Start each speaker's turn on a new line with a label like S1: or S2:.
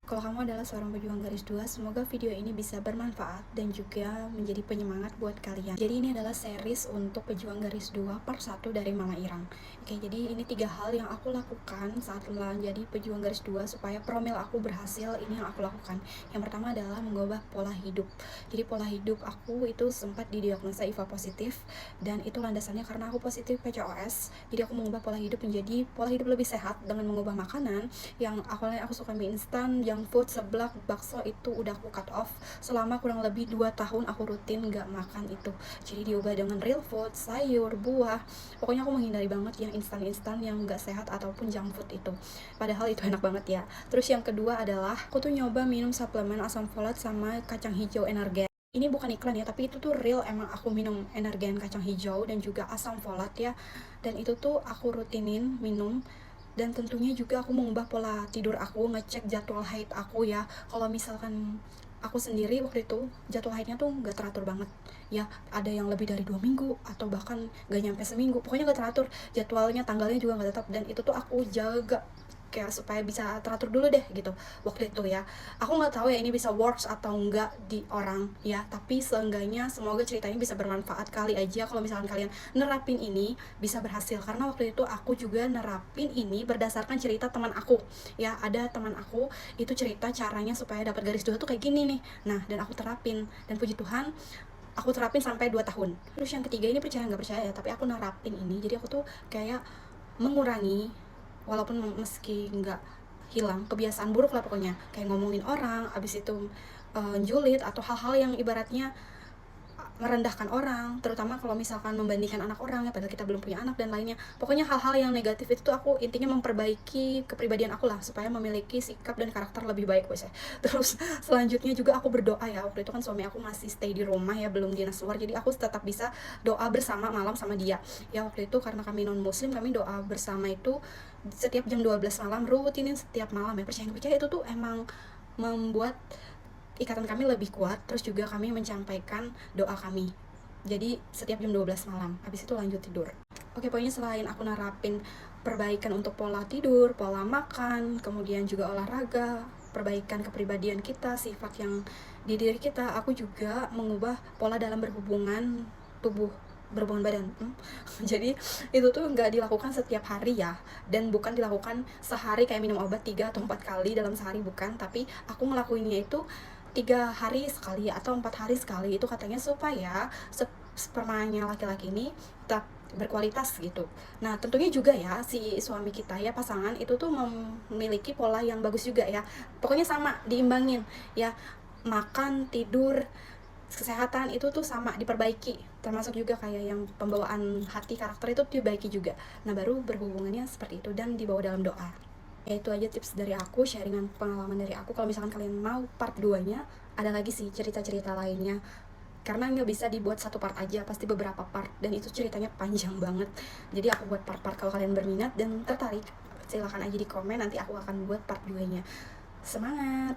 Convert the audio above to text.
S1: Kalau kamu adalah seorang pejuang garis 2, semoga video ini bisa bermanfaat dan juga menjadi penyemangat buat kalian. Jadi ini adalah series untuk pejuang garis 2 part 1 dari Mama Irang. Oke, jadi ini 3 hal yang aku lakukan saat menjadi pejuang garis 2 supaya profil aku berhasil. Ini yang aku lakukan. Yang pertama adalah mengubah pola hidup. Jadi pola hidup aku itu sempat didiagnosa HIV positif dan itu landasannya karena aku positif PCOS. Jadi aku mengubah pola hidup menjadi pola hidup lebih sehat dengan mengubah makanan yang awalnya aku suka mie instan, junk food, seblak, bakso itu udah aku cut off. Selama kurang lebih 2 tahun aku rutin gak makan itu. Jadi diubah dengan real food, sayur, buah. Pokoknya aku menghindari banget yang instan-instan yang gak sehat ataupun junk food itu. Padahal itu enak banget ya. Terus yang kedua adalah aku tuh nyoba minum suplemen asam folat sama kacang hijau energen. Ini bukan iklan ya, tapi itu tuh real, emang aku minum energen kacang hijau dan juga asam folat ya. Dan itu tuh aku rutinin minum. Dan tentunya juga aku mengubah pola tidur aku, ngecek jadwal haid aku ya. Kalau misalkan aku sendiri waktu itu jadwal haidnya tuh nggak teratur banget ya, ada yang lebih dari 2 minggu atau bahkan nggak nyampe seminggu, pokoknya nggak teratur jadwalnya, tanggalnya juga nggak tetap. Dan itu tuh aku jaga kayak supaya bisa teratur dulu deh gitu waktu itu ya. Aku nggak tahu ya ini bisa works atau enggak di orang ya, tapi seenggaknya semoga cerita ini bisa bermanfaat. Kali aja kalau misalkan kalian nerapin ini bisa berhasil, karena waktu itu aku juga nerapin ini berdasarkan cerita teman aku ya. Ada teman aku itu cerita caranya supaya dapat garis 2 tuh kayak gini nih. Nah, dan aku terapin dan puji Tuhan aku terapin sampai 2 tahun. Terus yang ketiga ini percaya nggak percaya ya, tapi aku nerapin ini. Jadi aku tuh kayak mengurangi, walaupun meski nggak hilang, kebiasaan buruk lah pokoknya, kayak ngomongin orang, abis itu julid atau hal-hal yang ibaratnya merendahkan orang, terutama kalau misalkan membandingkan anak orang ya, padahal kita belum punya anak dan lainnya. Pokoknya hal-hal yang negatif itu aku intinya memperbaiki kepribadian aku lah supaya memiliki sikap dan karakter lebih baik guys ya. Terus selanjutnya juga aku berdoa ya, waktu itu kan suami aku masih stay di rumah ya, belum dinas luar, jadi aku tetap bisa doa bersama malam sama dia ya. Waktu itu karena kami non muslim, kami doa bersama itu setiap jam 12 malam, rutinin setiap malam ya. Percaya nggak percaya itu tuh emang membuat ikatan kami lebih kuat. Terus juga kami menyampaikan doa kami, jadi setiap jam 12 malam, habis itu lanjut tidur. Oke, pokoknya selain aku nerapin perbaikan untuk pola tidur, pola makan, kemudian juga olahraga, perbaikan kepribadian kita, sifat yang di diri kita, aku juga mengubah pola dalam berhubungan tubuh, berhubungan badan. Jadi itu tuh nggak dilakukan setiap hari ya, dan bukan dilakukan sehari kayak minum obat 3 atau 4 kali dalam sehari, bukan. Tapi aku ngelakuinnya itu 3 hari sekali atau 4 hari sekali, itu katanya supaya spermanya laki-laki ini tetap berkualitas gitu. Nah tentunya juga ya si suami kita ya, pasangan itu tuh memiliki pola yang bagus juga ya. Pokoknya sama, diimbangin ya, makan, tidur, kesehatan itu tuh sama diperbaiki, termasuk juga kayak yang pembawaan hati, karakter itu diperbaiki juga. Nah baru berhubungannya seperti itu dan dibawa dalam doa. Ya itu aja tips dari aku, sharingan pengalaman dari aku. Kalau misalkan kalian mau part 2 nya, ada lagi sih cerita-cerita lainnya, karena nggak bisa dibuat satu part aja, pasti beberapa part, dan itu ceritanya panjang banget. Jadi aku buat part-part. Kalau kalian berminat dan tertarik, silahkan aja di komen, nanti aku akan buat part 2 nya. Semangat!